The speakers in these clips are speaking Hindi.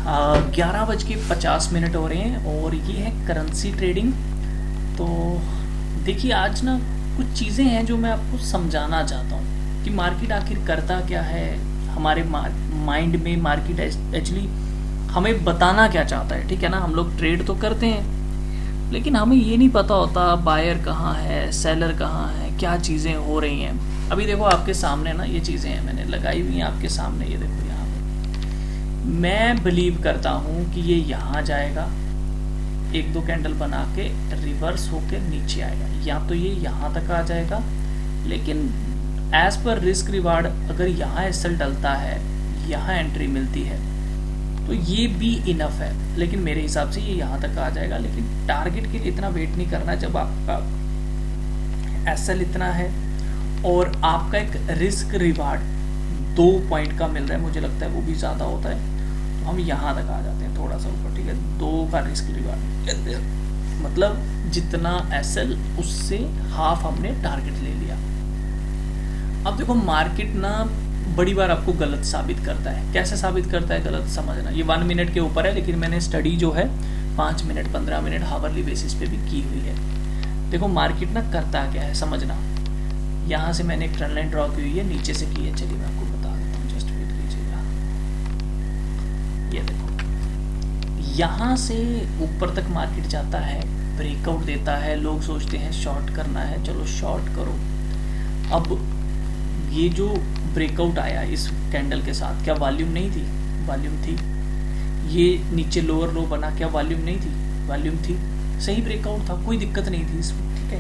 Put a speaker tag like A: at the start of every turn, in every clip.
A: 11:50 हो रहे हैं और ये है करेंसी ट्रेडिंग। तो देखिए आज ना कुछ चीज़ें हैं जो मैं आपको समझाना चाहता हूँ कि मार्केट आखिर करता क्या है। हमारे माइंड में मार्केट एक्चुअली हमें बताना क्या चाहता है। ठीक है ना, हम लोग ट्रेड तो करते हैं लेकिन हमें ये नहीं पता होता बायर कहाँ है, सेलर कहाँ है, क्या चीज़ें हो रही हैं। अभी देखो आपके सामने ना ये चीज़ें हैं, मैंने लगाई हुई हैं आपके सामने, ये देखो यहाँ पे। मैं बिलीव करता हूँ कि ये यहाँ जाएगा, एक दो कैंडल बना के रिवर्स होके नीचे आएगा, या तो ये यहाँ तक आ जाएगा। लेकिन एज पर रिस्क रिवार्ड अगर यहाँ एसएल डलता है, यहाँ एंट्री मिलती है तो ये भी इनफ है। लेकिन मेरे हिसाब से ये यहाँ तक आ जाएगा। लेकिन टारगेट के लिए इतना वेट नहीं करना जब आपका एसएल इतना है और आपका एक रिस्क रिवार्ड 2 पॉइंट का मिल रहा है, मुझे लगता है वो भी ज़्यादा होता है। तो हम यहाँ तक आ जाते हैं थोड़ा सा ऊपर, ठीक है। 2 का रिस्क रिवार्ड मतलब जितना एसएल उससे हाफ हमने टारगेट ले लिया। अब देखो मार्केट ना बड़ी बार आपको गलत साबित करता है। कैसे साबित करता है गलत, समझना। ये 1 मिनट के ऊपर है लेकिन मैंने स्टडी जो है 5 मिनट 15 मिनट हावरली बेसिस पे भी की हुई है। देखो मार्केट ना करता क्या है, समझना। यहाँ से मैंने एक ट्रेंड लाइन ड्रॉ की हुई है, नीचे से की है। चलिए मैं आपको बता देता हूँ, जस्ट वेट कीजिएगा। ये देखो यहाँ से ऊपर तक मार्केट जाता है, ब्रेकआउट देता है, लोग सोचते हैं शॉर्ट करना है, चलो शॉर्ट करो। अब ये जो ब्रेकआउट आया इस कैंडल के साथ, क्या वॉल्यूम नहीं थी? वॉल्यूम थी। ये नीचे लोअर लो बना, क्या वॉल्यूम नहीं थी? वॉल्यूम थी। सही ब्रेकआउट था, कोई दिक्कत नहीं थी इसमें, ठीक है।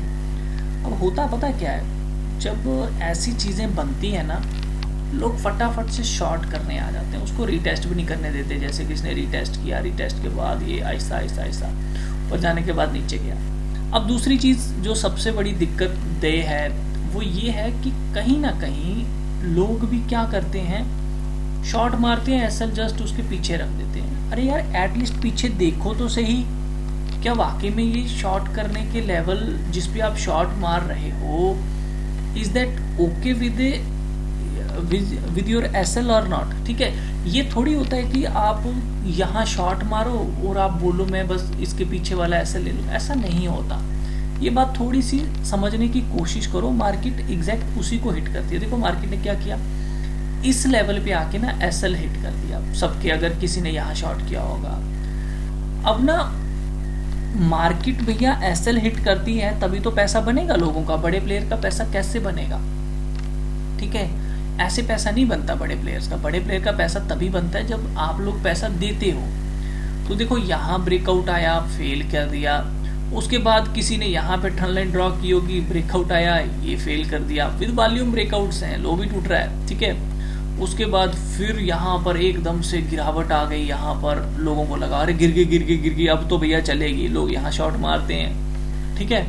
A: अब होता पता क्या है, जब ऐसी चीज़ें बनती हैं ना, लोग फटाफट से शॉर्ट करने आ जाते हैं, उसको रीटेस्ट भी नहीं करने देते। जैसे किसने रीटेस्ट किया, रीटेस्ट के बाद ये आहिस्ता आहिस्ता आहिस्ता ऊपर जाने के बाद नीचे गया। अब दूसरी चीज़ जो सबसे बड़ी दिक्कत दे है वो ये है कि कहीं ना कहीं लोग भी क्या करते हैं, शॉर्ट मारते हैं, एसएल जस्ट उसके पीछे रख देते हैं। अरे यार एटलीस्ट पीछे देखो तो सही, क्या वाकई में ये शॉर्ट करने के लेवल जिस पे आप शॉर्ट मार रहे हो, is that okay with your SL or not? ठीक है, ये थोड़ी होता है कि आप यहाँ शॉर्ट मारो और आप बोलो मैं बस इसके पीछे वाला एसएल ले लूँ। ऐसा नहीं होता। ये बात थोड़ी सी समझने की कोशिश करो। मार्केट एग्जैक्ट उसी को हिट करती है। देखो मार्केट ने क्या किया, इस लेवल पे आके ना एसएल हिट कर दिया सबके, अगर किसी ने यहाँ शॉर्ट किया होगा। अब ना मार्केट भैया एसएल हिट करती है तभी तो पैसा बनेगा लोगों का। बड़े प्लेयर का पैसा कैसे बनेगा? ठीक है, ऐसे पैसा नहीं बनता बड़े प्लेयर्स का। बड़े प्लेयर का पैसा तभी बनता है जब आप लोग पैसा देते हो। तो देखो यहाँ ब्रेकआउट आया, फेल कर दिया। उसके बाद किसी ने यहाँ पे ट्रेंड लाइन ड्रॉ की होगी, ब्रेकआउट आया, ये फेल कर दिया। विद वॉल्यूम ब्रेकआउट्स हैं, लो भी टूट रहा है, ठीक है। उसके बाद फिर यहाँ पर एकदम से गिरावट आ गई। यहाँ पर लोगों को लगा अरे गिर गई, अब तो भैया चलेगी, लोग यहाँ शॉर्ट मारते हैं, ठीक है।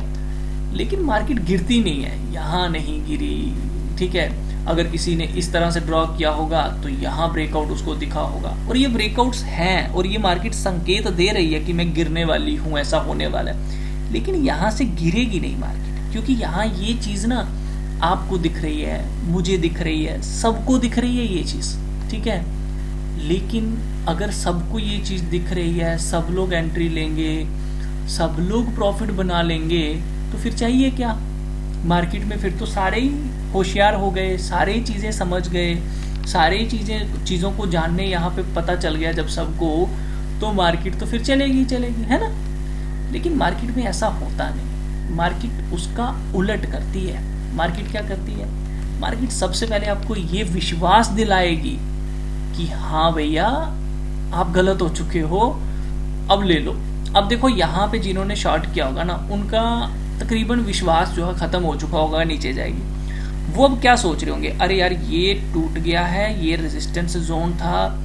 A: लेकिन मार्केट गिरती नहीं है, यहाँ नहीं गिरी, ठीक है। अगर किसी ने इस तरह से ड्रॉ किया होगा तो यहाँ ब्रेकआउट उसको दिखा होगा। और ये ब्रेकआउट्स हैं और ये मार्केट संकेत दे रही है कि मैं गिरने वाली हूँ, ऐसा होने वाला है। लेकिन यहाँ से गिरेगी नहीं मार्केट, क्योंकि यहाँ ये चीज़ ना आपको दिख रही है, मुझे दिख रही है, सबको दिख रही है ये चीज़, ठीक है। लेकिन अगर सबको ये चीज़ दिख रही है, सब लोग एंट्री लेंगे, सब लोग प्रॉफिट बना लेंगे, तो फिर चाहिए क्या मार्केट में? फिर तो सारे ही होशियार हो गए, सारे ही चीज़ें समझ गए, सारे ही चीज़ों को जानने यहाँ पे पता चल गया जब सबको, तो मार्केट तो फिर चलेगी, है ना। लेकिन मार्केट में ऐसा होता नहीं। मार्केट उसका उलट करती है। मार्केट क्या करती है? मार्केट सबसे पहले आपको ये विश्वास दिलाएगी कि हाँ भैया आप गलत हो चुके हो, अब ले लो। अब देखो यहाँ पे जिन्होंने शॉर्ट किया होगा ना, उनका तकरीबन विश्वास जो है खत्म हो चुका होगा, नीचे जाएगी। वो अब क्या सोच रहे होंगे, अरे यार ये टूट गया है, ये रेजिस्टेंस जोन था,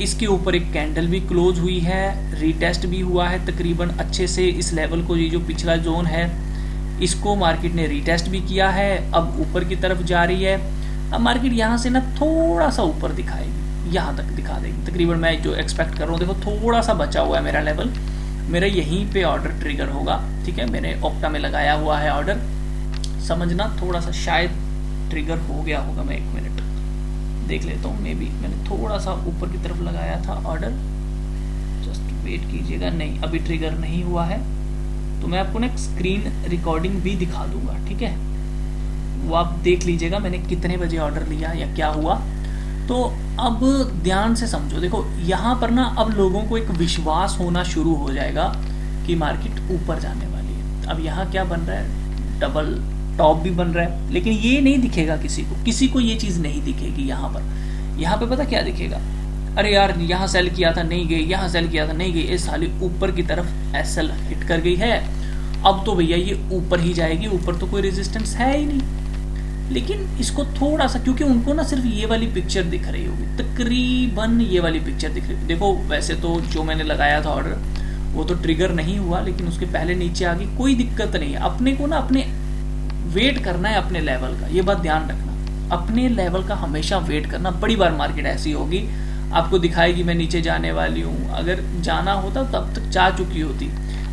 A: इसके ऊपर एक कैंडल भी क्लोज हुई है, रीटेस्ट भी हुआ है तकरीबन अच्छे से इस लेवल को, ये जो पिछला जोन है इसको मार्केट ने रीटेस्ट भी किया है, अब ऊपर की तरफ जा रही है। अब मार्केट यहाँ से ना थोड़ा सा ऊपर दिखाएगी, यहाँ तक दिखा देगी तकरीबन। मैं जो एक्सपेक्ट कर रहा हूँ, देखो थोड़ा सा बचा हुआ है मेरा लेवल, मेरा यहीं पे ऑर्डर ट्रिगर होगा, ठीक है। मैंने ऑक्टा में लगाया हुआ है ऑर्डर, समझना थोड़ा सा शायद ट्रिगर हो गया होगा। मैं 1 मिनट देख लेता हूँ, मे बी मैंने थोड़ा सा ऊपर की तरफ लगाया था ऑर्डर, जस्ट वेट कीजिएगा, नहीं अभी ट्रिगर नहीं हुआ है, तो मैं आपको ना एक स्क्रीन रिकॉर्डिंग भी दिखा दूंगा, ठीक है, वो आप देख लीजिएगा मैंने कितने बजे ऑर्डर लिया या क्या हुआ। तो अब ध्यान से समझो, देखो यहाँ पर ना अब लोगों को एक विश्वास होना शुरू हो जाएगा कि मार्केट ऊपर जाने वाली है। अब यहाँ क्या बन रहा है, डबल टॉप भी बन रहा है, लेकिन ये नहीं दिखेगा किसी को ये चीज़ नहीं दिखेगी। यहाँ पे पता क्या दिखेगा, अरे यार यहाँ सेल किया था नहीं गई, यहाँ सेल किया था नहीं गई, इस साली ऊपर की तरफ एसएल हिट कर गई है, अब तो भैया ये ऊपर ही जाएगी, ऊपर तो कोई रेजिस्टेंस है ही नहीं। लेकिन इसको थोड़ा सा, क्योंकि उनको ना सिर्फ ये वाली पिक्चर दिख रही होगी, तकरीबन ये वाली पिक्चर दिख रही होगी। देखो वैसे तो जो मैंने लगाया था ऑर्डर वो तो ट्रिगर नहीं हुआ, लेकिन उसके पहले नीचे आ गई, कोई दिक्कत नहीं है। अपने को ना अपने वेट करना है अपने लेवल का, ये बात ध्यान रखना, अपने लेवल का हमेशा वेट करना। बड़ी बार मार्केट ऐसी होगी आपको दिखाएगी मैं नीचे जाने वाली हूँ, अगर जाना होता तब तक जा चुकी होती।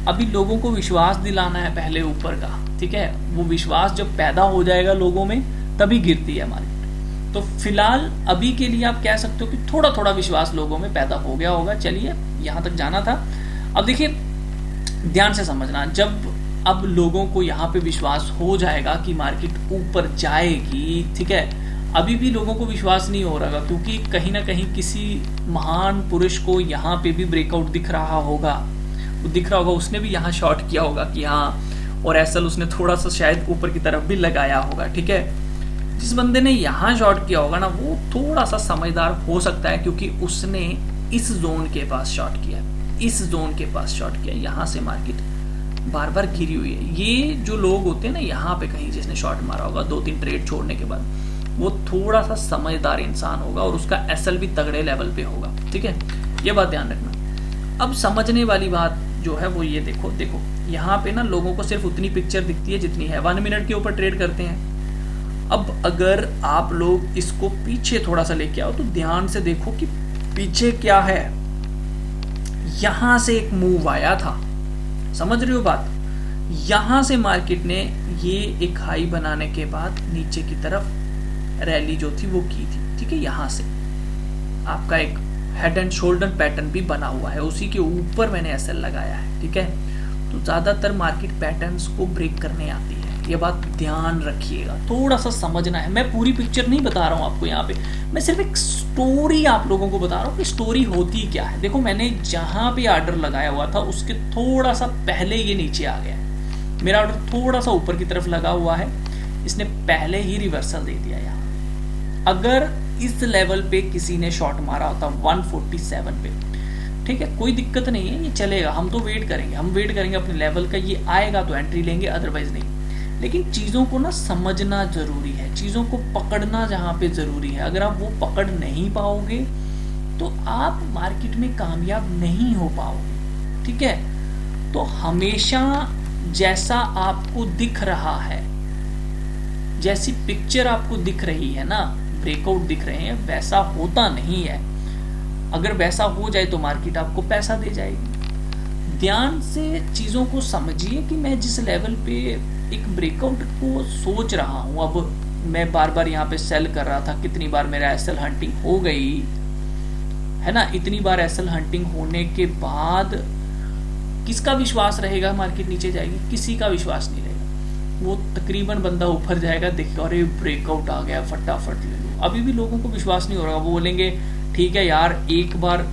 A: अभी लोगों को विश्वास दिलाना है पहले ऊपर का, ठीक है, वो विश्वास जब पैदा हो जाएगा लोगों में तभी गिरती है मार्केट। तो फिलहाल अभी के लिए आप कह सकते हो कि थोड़ा थोड़ा विश्वास लोगों में पैदा हो गया होगा। चलिए यहाँ तक जाना था। अब देखिए ध्यान से समझना, जब अब लोगों को यहाँ पे विश्वास हो जाएगा कि मार्केट ऊपर जाएगी, ठीक है, अभी भी लोगों को विश्वास नहीं हो रहा, क्योंकि कहीं ना कहीं किसी महान पुरुष को यहाँ पे भी ब्रेकआउट दिख रहा होगा, उसने भी यहाँ शॉर्ट किया होगा कि हाँ, और एसएल उसने थोड़ा सा शायद ऊपर की तरफ भी लगाया होगा, ठीक है। जिस बंदे ने यहाँ शॉर्ट किया होगा ना वो थोड़ा सा समझदार हो सकता है, क्योंकि उसने इस जोन के पास शॉर्ट किया, इस जोन के पास शॉर्ट किया, यहाँ से मार्केट बार बार गिरी हुई है। ये जो लोग होते हैं ना यहाँ पे कहीं जिसने शॉर्ट मारा होगा 2-3 ट्रेड छोड़ने के बाद, वो थोड़ा सा समझदार इंसान होगा और उसका एसएल भी तगड़े लेवल पे होगा, ठीक है, ये बात ध्यान रखना। अब समझने वाली बात जो है वो ये देखो यहाँ पे ना लोगों को सिर्फ उतनी पिक्चर दिखती है जितनी है, 1 मिनट के ऊपर ट्रेड करते हैं। अब अगर आप लोग इसको पीछे थोड़ा सा लेके आओ तो ध्यान से देखो कि पीछे क्या है। यहां से एक मूव आया था, समझ रहे हो बात, यहां से मार्केट ने ये एक हाई बनाने के बाद नीचे की तरफ रैली जो थी वो की थी, ठीक है। यहां से आपका एक हेड एंड शोल्डर पैटर्न भी बना हुआ है, उसी के ऊपर मैंने एसएल लगाया है, ठीक है। तो ज्यादातर मार्केट पैटर्न्स को ब्रेक करने आती है, ये बात ध्यान रखिएगा, थोड़ा सा समझना है। मैं पूरी पिक्चर नहीं बता रहा हूँ आपको यहाँ पे, मैं सिर्फ एक स्टोरी आप लोगों को बता रहा हूँ कि स्टोरी होती क्या है। देखो मैंने जहां पे ऑर्डर लगाया हुआ था उसके थोड़ा सा पहले ये नीचे आ गया है, मेरा ऑर्डर थोड़ा सा ऊपर की तरफ लगा हुआ है, इसने पहले ही रिवर्सल दे दिया यहाँ। अगर इस लेवल पे किसी ने शॉर्ट मारा होता 147 पे, ठीक है, कोई दिक्कत नहीं है, ये चलेगा, हम तो वेट करेंगे, अपने लेवल का, ये आएगा तो एंट्री लेंगे, अदरवाइज नहीं। लेकिन चीज़ों को ना समझना जरूरी है, चीज़ों को पकड़ना जहाँ पे ज़रूरी है। अगर आप वो पकड़ नहीं पाओगे तो आप मार्केट में कामयाब नहीं हो पाओगे, ठीक है। तो हमेशा जैसा आपको दिख रहा है, जैसी पिक्चर आपको दिख रही है ना, ब्रेकआउट दिख रहे हैं, वैसा होता नहीं है। अगर वैसा हो जाए तो मार्केट आपको पैसा दे जाएगी। ध्यान से चीज़ों को समझिए कि मैं जिस लेवल पे एक ब्रेकआउट को सोच रहा हूँ, अब मैं बार बार यहाँ पे सेल कर रहा था, कितनी बार मेरा एसएल हंटिंग हो गई है ना, इतनी बार एसएल हंटिंग होने के बाद किसका विश्वास रहेगा मार्केट नीचे जाएगी, किसी का विश्वास नहीं रहेगा। वो तकरीबन बंदा ऊपर जाएगा, देखिए अरे ब्रेकआउट आ गया, फटाफट ले लो। अभी भी लोगों को विश्वास नहीं हो रहा, वो बोलेंगे ठीक है यार, एक बार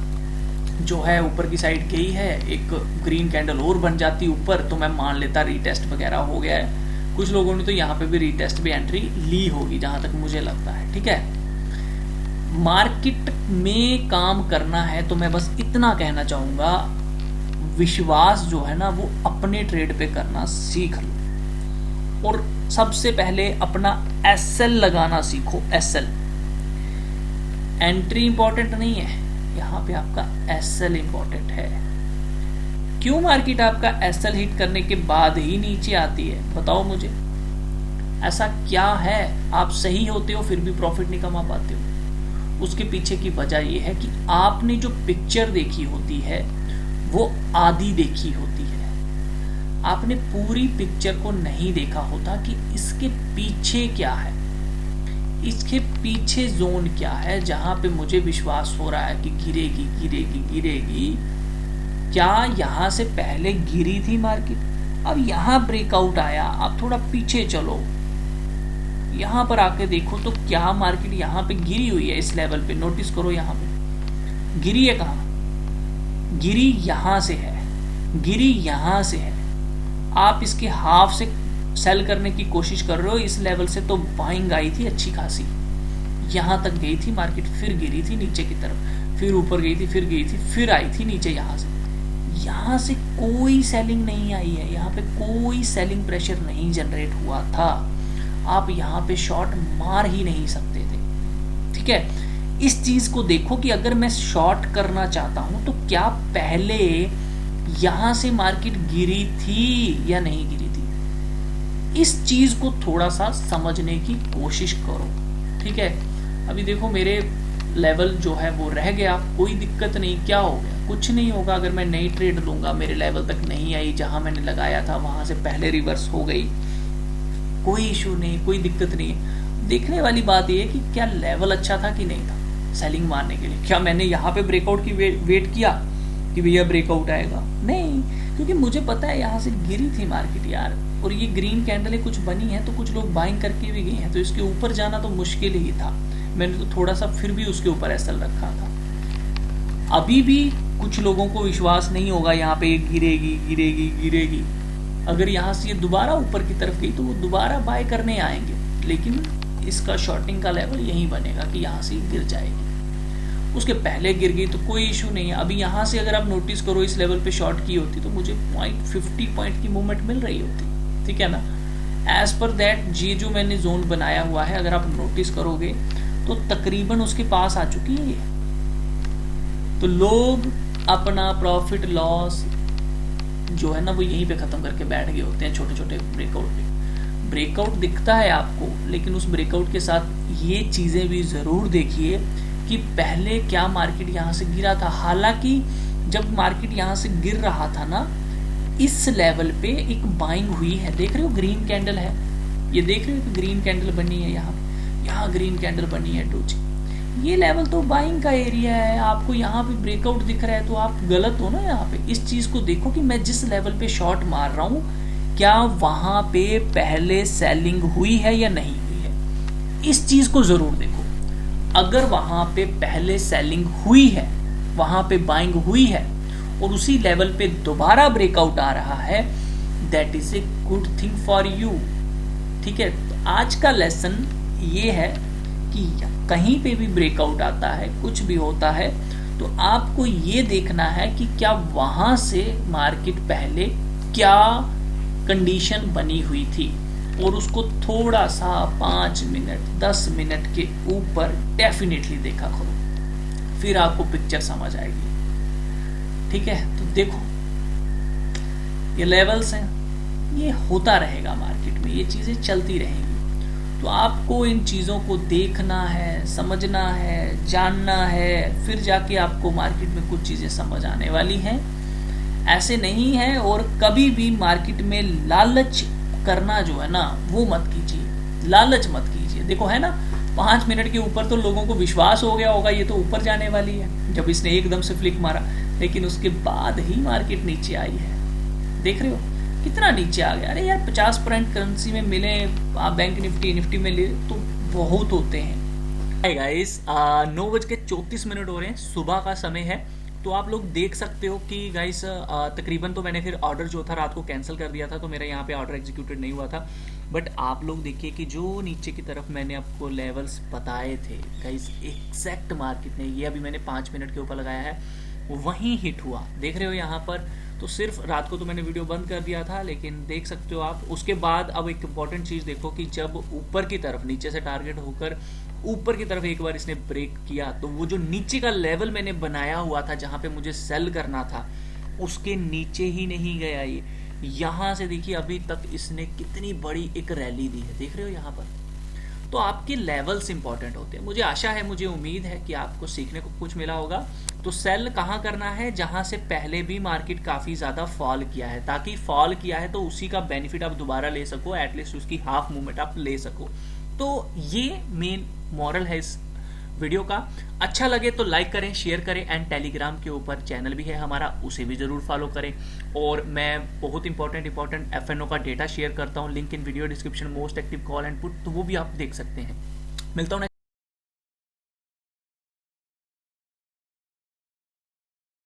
A: जो है ऊपर की साइड गई है, एक ग्रीन कैंडल और बन जाती ऊपर तो मैं मान लेता रीटेस्ट वगैरह हो गया है। कुछ लोगों ने तो यहाँ पे भी रीटेस्ट भी एंट्री ली होगी जहां तक मुझे लगता है, ठीक है। मार्केट में काम करना है तो मैं बस इतना कहना चाहूंगा, विश्वास जो है ना वो अपने ट्रेड पे करना सीख लो, और सबसे पहले अपना एसएल लगाना सीखो। एसएल एंट्री इंपॉर्टेंट नहीं है, यहाँ पे आपका एसएल इंपॉर्टेंट है। क्यों मार्केट आपका एसएल हिट करने के बाद ही नीचे आती है, बताओ मुझे, ऐसा क्या है? आप सही होते हो फिर भी प्रॉफिट नहीं कमा पाते हो। उसके पीछे की वजह यह है कि आपने जो पिक्चर देखी होती है वो आधी देखी होती है, आपने पूरी पिक्चर को नहीं देखा होता कि इसके पीछे क्या है, इसके पीछे जोन क्या है जहां पे मुझे विश्वास हो रहा है कि गिरेगी गिरेगी गिरेगी, क्या यहाँ से पहले गिरी थी मार्केट? अब यहाँ ब्रेकआउट आया, आप थोड़ा पीछे चलो, यहाँ पर आके देखो तो क्या मार्केट यहाँ पे गिरी हुई है इस लेवल पे। नोटिस करो यहाँ पे गिरी है, कहाँ गिरी? यहाँ से है, गिरी यहाँ से है। आप इसके हाफ से सेल करने की कोशिश कर रहे हो इस लेवल से, तो बाइंग आई थी अच्छी खासी, यहाँ तक गई थी मार्केट, फिर गिरी थी नीचे की तरफ, फिर ऊपर गई थी, फिर गई थी, फिर आई थी नीचे। यहाँ से कोई सेलिंग नहीं आई है, यहाँ पे कोई सेलिंग प्रेशर नहीं जनरेट हुआ था। आप यहाँ पे शॉर्ट मार ही नहीं सकते थे, ठीक है। इस चीज को देखो कि अगर मैं शॉर्ट करना चाहता हूं तो क्या पहले यहां से मार्केट गिरी थी या नहीं गिरी थी? इस चीज को थोड़ा सा समझने की कोशिश करो, ठीक है। अभी देखो मेरे लेवल जो है वो रह गया, कोई दिक्कत नहीं। क्या हो गया? कुछ नहीं होगा। अगर मैं नई ट्रेड लूंगा, मेरे लेवल तक नहीं आई, जहां मैंने लगाया था वहां से पहले रिवर्स हो गई, कोई इशू नहीं, कोई दिक्कत नहीं है। देखने वाली बात यह है कि क्या लेवल अच्छा था कि नहीं था सेलिंग मारने के लिए। क्या मैंने यहाँ पे ब्रेकआउट की वेट किया कि भैया ब्रेकआउट आएगा? नहीं, क्योंकि मुझे पता है यहाँ से गिरी थी मार्केट यार, और ये ग्रीन कैंडल कुछ बनी है तो कुछ लोग बाइंग करके भी गए हैं, तो इसके ऊपर जाना तो मुश्किल ही था। मैंने तो थोड़ा सा फिर भी उसके ऊपर एसएल रखा था। अभी भी कुछ लोगों को विश्वास नहीं होगा यहाँ पे गिरेगी गिरेगी गिरेगी। अगर यहाँ से ये दोबारा ऊपर की तरफ गई तो वो दोबारा बाय करने आएंगे, लेकिन इसका शॉर्टिंग का लेवल यही बनेगा कि यहाँ से गिर जाएगी। उसके पहले गिर गई तो कोई इशू नहीं है। अभी यहाँ से अगर आप नोटिस करो इस लेवल पे शॉर्ट की होती तो मुझे 50 पॉइंट की मूवमेंट मिल रही होती, ठीक है ना। एज पर दैट ये जो मैंने जोन बनाया हुआ है, अगर आप नोटिस करोगे तो तकरीबन उसके पास आ चुकी है ये। तो लोग अपना प्रॉफिट लॉस जो है ना वो यहीं पे खत्म करके बैठ गए होते हैं, छोटे छोटे ब्रेकआउट पे। ब्रेकआउट दिखता है आपको, लेकिन उस ब्रेकआउट के साथ ये चीजें भी जरूर देखिए कि पहले क्या मार्केट यहाँ से गिरा था। हालांकि जब मार्केट यहाँ से गिर रहा था ना, इस लेवल पे एक बाइंग हुई है, देख रहे हो ग्रीन कैंडल है, ये देख रहे हो ग्रीन कैंडल बनी है, यहाँ ग्रीन कैंडल बनी है डोजी। ये लेवल तो बाइंग का एरिया है, आपको यहाँ पे ब्रेकआउट दिख रहा है तो आप गलत हो ना। यहाँ पे इस चीज को देखो कि मैं जिस लेवल पे शॉर्ट मार रहा हूँ क्या वहां पे पहले सेलिंग हुई है या नहीं हुई है, इस चीज को जरूर देखो। अगर वहां पे पहले सेलिंग हुई है, वहां पे बाइंग हुई है और उसी लेवल पे दोबारा ब्रेकआउट आ रहा है, that is a good thing for you, ठीक है। तो आज का लेसन ये है कि कहीं पे भी ब्रेकआउट आता है, कुछ भी होता है, तो आपको ये देखना है कि क्या वहां से मार्केट पहले क्या कंडीशन बनी हुई थी, और उसको थोड़ा सा 5 मिनट 10 मिनट के ऊपर डेफिनेटली देखा करो, फिर आपको पिक्चर समझ आएगी, ठीक है। तो देखो ये लेवल्स हैं, ये होता रहेगा मार्केट में, ये चीजें चलती रहेंगी। तो आपको इन चीज़ों को देखना है, समझना है, जानना है, फिर जाके आपको मार्केट में कुछ चीज़ें समझ आने वाली हैं। ऐसे नहीं है, और कभी भी मार्केट में लालच करना जो है ना वो मत कीजिए, लालच मत कीजिए। देखो है ना 5 मिनट के ऊपर तो लोगों को विश्वास हो गया होगा ये तो ऊपर जाने वाली है, जब इसने एकदम से फ्लिक मारा, लेकिन उसके बाद ही मार्केट नीचे आई है। देख रहे हो कितना नीचे आ गया। अरे यार 50% करेंसी में मिले, आप बैंक निफ्टी में ले तो बहुत होते हैं। हाय गाइस, 9:34 हो रहे हैं, सुबह का समय है। तो आप लोग देख सकते हो कि गाइस तकरीबन तो मैंने फिर ऑर्डर जो था रात को कैंसिल कर दिया था, तो मेरा यहाँ पे ऑर्डर एग्जीक्यूटेड नहीं हुआ था। बट आप लोग देखिए कि जो नीचे की तरफ मैंने आपको लेवल्स बताए थे गाइस, एग्जैक्ट मार्केट ने ये अभी मैंने 5 मिनट के ऊपर लगाया है, वहीं हिट हुआ। देख रहे हो यहाँ पर, तो सिर्फ रात को तो मैंने वीडियो बंद कर दिया था, लेकिन देख सकते हो आप। उसके बाद अब एक इम्पॉर्टेंट चीज़ देखो कि जब ऊपर की तरफ नीचे से टारगेट होकर ऊपर की तरफ एक बार इसने ब्रेक किया, तो वो जो नीचे का लेवल मैंने बनाया हुआ था जहाँ पे मुझे सेल करना था, उसके नीचे ही नहीं गया ये। यहाँ से देखिए अभी तक इसने कितनी बड़ी एक रैली दी है, देख रहे हो यहाँ पर। तो आपके लेवल्स इंपॉर्टेंट होते हैं। मुझे आशा है, मुझे उम्मीद है कि आपको सीखने को कुछ मिला होगा। तो सेल कहाँ करना है? जहाँ से पहले भी मार्केट काफ़ी ज़्यादा फॉल किया है, ताकि फॉल किया है तो उसी का बेनिफिट आप दोबारा ले सको, एटलीस्ट उसकी हाफ मूवमेंट आप ले सको। तो ये मेन मॉरल है इस वीडियो का। अच्छा लगे तो लाइक करें, शेयर करें, एंड टेलीग्राम के ऊपर चैनल भी है हमारा, उसे भी ज़रूर फॉलो करें। और मैं बहुत इंपॉर्टेंट FNO का डेटा शेयर करता हूँ, link in video description, most active call and put, तो वो भी आप देख सकते हैं। मिलता हूँ